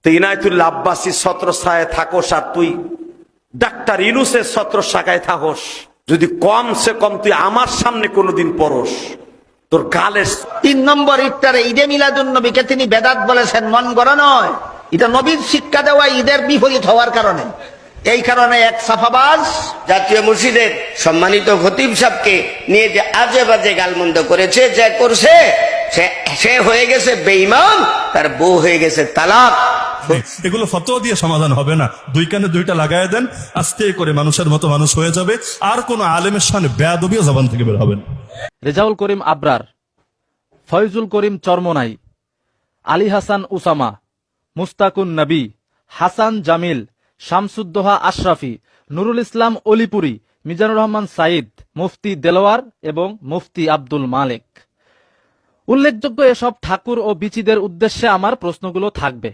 তো ইনায়েতুল্লাহ আব্বাসীর ছত্রছায়ায় থাকোস আর তুই ডাক্তার ইউনূসের ছত্রছায়ায় থাকোস, যদি কমসে কম তুই আমার সামনে কোনোদিন পড়োস, তোর গালের 3 নম্বর ইফতারে ঈদে মিলাদুন নবীকে তিনি বেদাত বলেছেন, মন গড়া নয়। এটা নবীর শিক্ষা দেওয়া ঈদের বিপরীত হওয়ার কারণে। এই কারণে এক সাফাবাজ জাতীয় মসজিদের সম্মানিত খতিব সাহেবকে নিয়ে যে আজে বাজে গালমন্দ করেছে, যে করছে সে হয়ে গেছে বেঈমান, তার বউ হয়ে গেছে তালাক। এগুলো ফতোয়া দিয়ে সমাধান হবে না। দুই কানে দুইটা লাগায় দেন, আস্তে করে মানুষের মতো মানুষ হয়ে যাবে। আর কোন আলেমের সামনে বেয়াদবিও জবান থেকে বের হবে না। রেজাউল করিম আবরার, ফয়জুল করিম চরমনাই, আলী হাসান উসামা, মুস্তাকুন নবী, হাসান জামিল, শামসুদ্দোহা আশরাফি, নুরুল ইসলাম অলিপুরি, মিজানুর রহমান সাইদ, মুফতি দেলোয়ার এবং মুফতি আব্দুল মালিক। উল্লেখযোগ্য এসব ঠাকুর ও বিচিদের উদ্দেশ্যে আমার প্রশ্নগুলো থাকবে।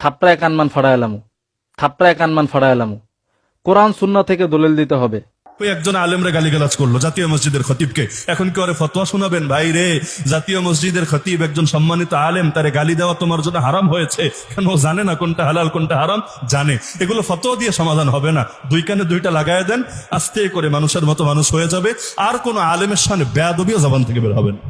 থাপড়ায় কানমান ফাড়ায়ালামু। কোরআন সুন্নাহ থেকে দলিল দিতে হবে। ওই একজন আলেমরা গালিগালাজ করলো জাতীয় মসজিদের খতিবকে, এখন কি ওরে ফতোয়া শোনাবেন? ভাই রে, জাতীয় মসজিদের খতিব একজন সম্মানিত আলেম, তারে গালি দেওয়া তোমার জন্য হারাম হয়েছে। কেন ও জানে না কোনটা হালাল কোনটা হারাম? জানে। এগুলো ফতোয়া দিয়ে সমাধান হবে না। দুই কানে দুইটা লাগায় দেন, আস্তে করে মানুষের মতো মানুষ হয়ে যাবে। আর কোন আলেমের সামনে বেয়াদবিও জবান থেকে বের হবে না।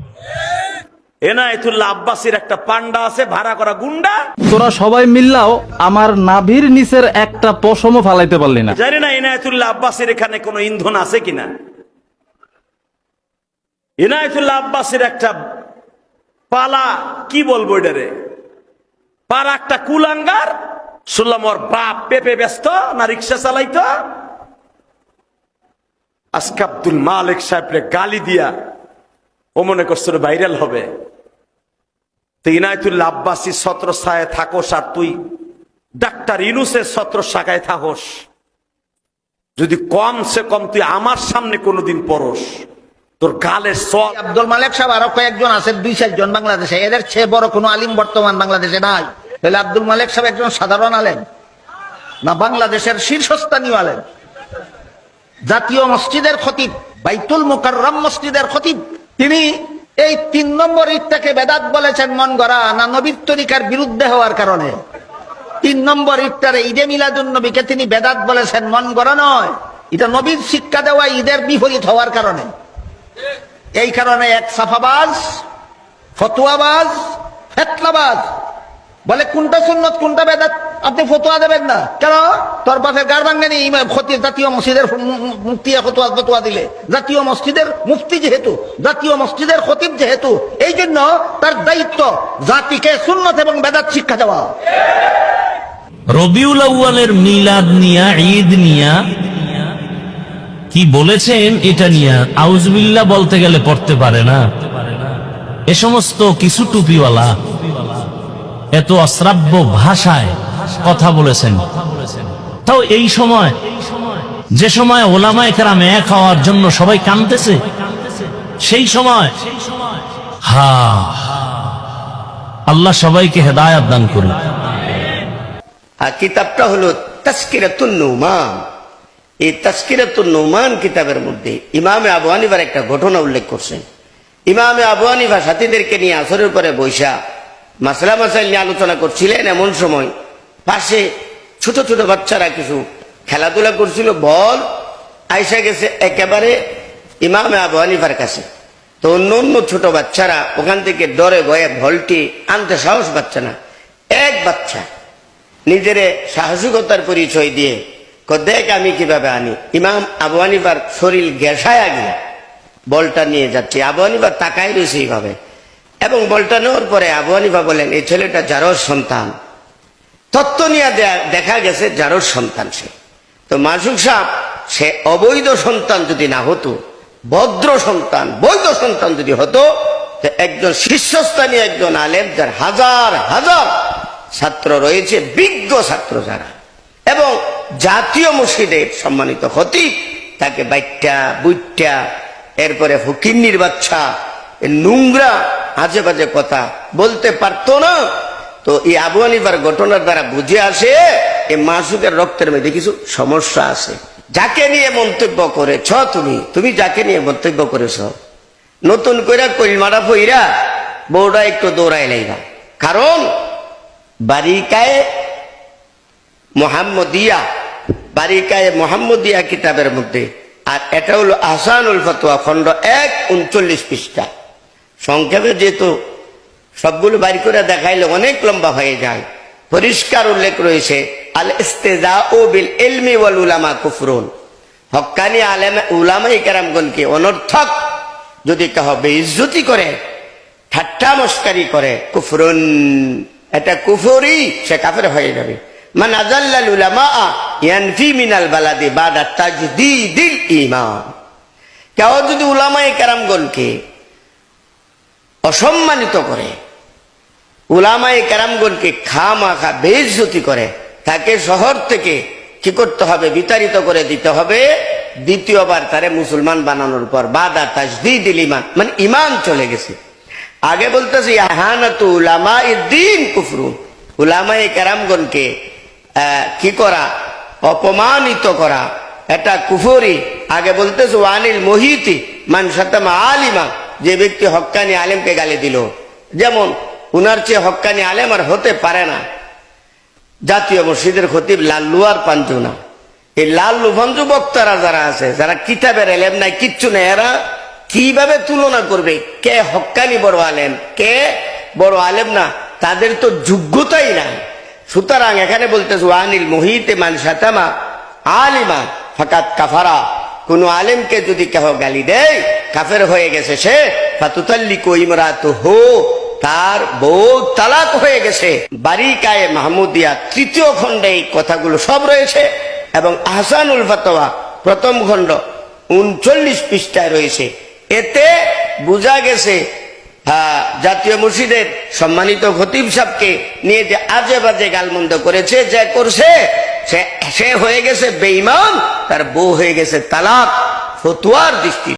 এনায়েতুল্লাহ আব্বাসীর একটা পান্ডা আছে, ভাড়া করা গুন্ডা। তোরা সবাই মিল্লাও আমার নাভির নিচের একটা পশমও ফালাইতে পারলি না। জানি না এনায়েতুল্লাহ আব্বাসীর এখানে কোনো ইন্ধন আছে কিনা। এনায়েতুল্লাহ আব্বাসীর একটা পালা, কি বলবো এটারে, পালা একটা কুলাঙ্গার। শুনলাম ওর বাপ পেপে ব্যস্ত না রিক্সা চালাইতো, আজকে আব্দুল মালিক সাহেবরে গালি দিয়া ও মনে করছিল ভাইরাল হবে। তো ইনায়েতুল্লাহ আব্বাসীর ছত্রছায়ায় থাকোস আর তুই ডাক্তার ইউনূসের ছত্রছায়ায় থাকোস, যদি কমসে কম তুই আমার সামনে কোনোদিন পড়োস, তোর গালের আব্দুল মালিক সাহেব আরো কয়েকজন আছে, 2-4 জন বাংলাদেশে। এদের চেয়ে বড় কোনো আলিম বর্তমান বাংলাদেশে নাই। তাহলে আব্দুল মালিক সাহেব একজন সাধারণ আলেম না, বাংলাদেশের শীর্ষস্থানীয় আলেম, জাতীয় মসজিদের খতিব, বাইতুল মুকাররম মসজিদের খতিব। তিনি এই 3 নম্বর ঈদটাকে বেদাত বলেছেন, মন গড়া না নবীর তরিকার বিরুদ্ধে হওয়ার কারণে। 3 নম্বর ঈদটারে ঈদে মিলাদুন নবীকে তিনি বেদাত বলেছেন, মন গড়া নয়। এটা নবীর শিক্ষা দেওয়া ঈদের বিপরীত হওয়ার কারণে। এই কারণে এক সাফাবাজ, ফতোয়াবাজ, ফেতনাবাজ বলে কোনটা সুন্নত কোনটা বেদাত আপনি ফতোয়া দেবেন না কেন? তোর বাপের গার ভাঙ্গেনি জাতীয় মসজিদের মুফতি ফতোয়া দিলে। জাতীয় মসজিদের মুফতি যেহেতু, জাতীয় মসজিদের খতিব যেহেতু, এই জন্য তার দায়িত্ব জাতিকে সুন্নত এবং বেদাত শিক্ষা দেওয়া। রবিউল আউয়ালের মিলাদ নিয়া, ঈদ নিয়া কি বলেছেন এটা নিয়া আউযুবিল্লাহ বলতে গেলে পড়তে পারে না। এ সমস্ত কিছু টুপিওয়ালা এত অশ্রাব্য ভাষায় কথা বলেছেন। তাও এই সময়, যে সময় ওলামায়ে কেরাম এক হওয়ার জন্য সবাই কাঁদতেছে, সেই সময় আল্লাহ সবাইকে হেদায়েত দান করুন। আর কিতাবটা হলো তাজকিরাতুন নুমান। এই তাজকিরাতুন নুমান কিতাবের মধ্যে ইমামে আবু হানিফার একটা ঘটনা উল্লেখ করছেন। ইমামে আবু হানিফা সাথীদেরকে নিয়ে আসরের পরে বৈশা মাসলা মাসাইল নিয়ে আলোচনা করছিলেন। এমন সময় পাশে ছোট ছোট বাচ্চারা কিছু খেলাধুলা করছিল, বল আইসা গেছে একেবারে ইমামে আবু হানিফার কাছে। তো অন্য ছোট বাচ্চারা ওখান থেকে ডরে ভয়ে বলটি আনতে সাহস পাচ্ছে না। এক বাচ্চা নিজের সাহসিকতার পরিচয় দিয়ে দেখ আমি কিভাবে আনি। ইমাম আবু হানিফার শরীর গেসায় গিয়ে বলটা নিয়ে যাচ্ছে। আবু হানিফা তাকাই রয়েছে এইভাবে, এবং বলটা নেওয়ার পরে আবু হানিফা বলেন এই ছেলেটা জারোর সন্তান। তত্ত্ব নিয়ে দেখা গেছে জারোর সন্তান সে। তো মাসুক সাহেব, সে অবৈধ সন্তান যদি না হতো, ভদ্র সন্তান, বৈধ সন্তান যদি হতো, একজন শীর্ষস্থানীয় একজন আলেম, যার হাজার হাজার ছাত্র রয়েছে, বিজ্ঞ ছাত্র যারা, এবং জাতীয় মসজিদের সম্মানিত খতিব, তাকে বাইট্টা বুইট্টা, এরপরে ফকিন্নির বাচ্চা, নোংরা আজে বাজে কথা বলতে পারতো না। তো এই আবু হানিফার ঘটনার দ্বারা বুঝে আসে এই মাসুকের রক্তের মধ্যে কিছু সমস্যা আছে। যাকে নিয়ে মন্তব্য করেছ তুমি যাকে নিয়ে মন্তব্য করেছ, নতুন করে কইলমারা ফইরা বউটা একটু দৌড়াই লাইবা। কারণ বারিকায়ে মোহাম্মদিয়া কিতাবের মধ্যে, আর এটা হলো আহসানুল ফতোয়া খণ্ড 1 39 পৃষ্ঠা। সংক্ষেপে যেহেতু সবগুলো বাড়ি করে দেখাইলে অনেক লম্বা হয়ে যায়, পরিষ্কার উল্লেখ রয়েছে আল ইস্তেজাউ বিল ইলমি ওয়াল উলামা কুফরুন। হক্কানি আলেম উলামায়ে কেরামগণকে অনর্থক যদি কেহ বেইজ্জতি করে, ঠাট্টা মস্কারি করে, কুফরুন, এটা কুফরি, সে কাফের হয়ে যাবে। মান আযাল্লাল উলামা ইয়ানফি মিনাল বালাদি বাদা তাজদীদিল ঈমান। কেউ যদি উলামায়ে কেরামগণকে অসম্মানিত করে, উলামায়ে কেরামগণকে খামাখা বেইজ্জতি করে, তাকে শহর থেকে কি করতে হবে? বিতাড়িত করে দিতে হবে। দ্বিতীয়বার তারে মুসলমান বানানোর পর বাদা তাজদীদিল ঈমান, মানে ঈমান চলে গেছে। আগে বলতেছে ইহানাতু উলামাইদ্দিন কুফরুন, উলামায়ে কেরামগণকে কি করা? অপমানিত করা, এটা কুফরি। আগে বলতেছে ওয়ানিল মুহিতি মান শাতামা আলিমা, যে ব্যক্তি হক্কানি আলেমকে গালি দিল, যেমন উনার চেয়ে হক্কানি আলেম আর হতে পারে না জাতীয় মসজিদের খতিব লাল্লুয়ার পাঞ্জুনা। এই লাল্লু পাঞ্জু বক্তারা যারা আছে, যারা কিতাবের এলেম নাই, কিচ্ছু নেই, এরা কিভাবে তুলনা করবে কে হক্কানি বড় আলেম, কে বড় আলেম না? তাদের তো যোগ্যতাই নাই। সুতরাং এখানে বলতেছে ওয়ানিল মুহিতে মান শাতামা আলিমা ফাকাত কাফারা, কোন আলেমকে যদি কেহ গালি দেয় কাফের হয়ে গেছে সে। ফাতুতাল্লিকু ইমরাতুহু, তার বউ তালাক হয়ে গেছে। বারিকায়ে মাহমুদিয়া 3য় খণ্ডে এই কথাগুলো সব রয়েছে, এবং আহসানুল ফতোয়া 1ম খণ্ড 39 পৃষ্ঠায় রয়েছে। এতে বোঝা গেছে জাতীয় মসজিদের সম্মানিত খতিব সাহেবকে নিয়ে যে আজে বাজে গালমন্দ করেছে, যে করছে, সে হয়ে গেছে বেঈমান, তার বউ হয়ে গেছে তালাক, ফতোয়ার দৃষ্টি।